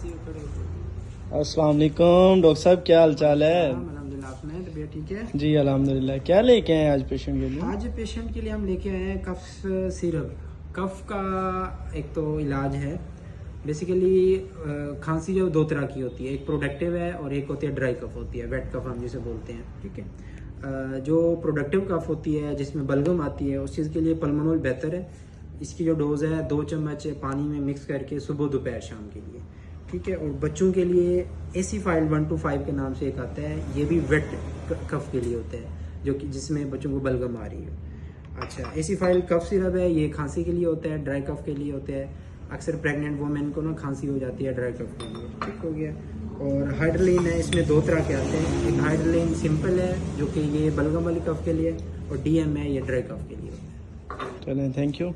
अस्सलाम वालेकुम डॉक्टर साहब, क्या हाल चाल है? अल्हम्दुलिल्लाह, आप सुनाएं, तबीयत ठीक है? जी अल्हम्दुलिल्लाह। क्या लेके आए आज पेशेंट के लिए? आज पेशेंट के लिए हम लेके आए हैं कफ सिरप। कफ का एक तो इलाज है। बेसिकली खांसी जो दो तरह की होती है, एक प्रोडक्टिव है और एक होती है ड्राई कफ होती है, वेट कफ हम जिसे बोलते हैं। ठीक है, जो प्रोडक्टिव कफ होती है जिसमें बलगम आती है, उस चीज़ के लिए पल्मोनॉल बेहतर है। इसकी जो डोज है 2 चम्मच पानी में मिक्स करके सुबह दोपहर शाम के लिए। ठीक है, और बच्चों के लिए एसीफाइल 125 के नाम से एक आता है, ये भी वेट कफ के लिए होता है, जो कि जिसमें बच्चों को बलगम आ रही है। अच्छा, एसीफाइल कफ सिरप है, ये खांसी के लिए होता है, ड्राई कफ के लिए होता है। अक्सर प्रेग्नेंट वुमेन को ना खांसी हो जाती है ड्राई कफ के लिए। ठीक हो गया। और हाइड्रोलिन है, इसमें 2 तरह के आते हैं। एक हाइड्रोलिन सिंपल है जो कि ये बलगम वाली कफ के लिए, और डीएम है, ये ड्राई कफ के लिए होता है। चलें, थैंक यू।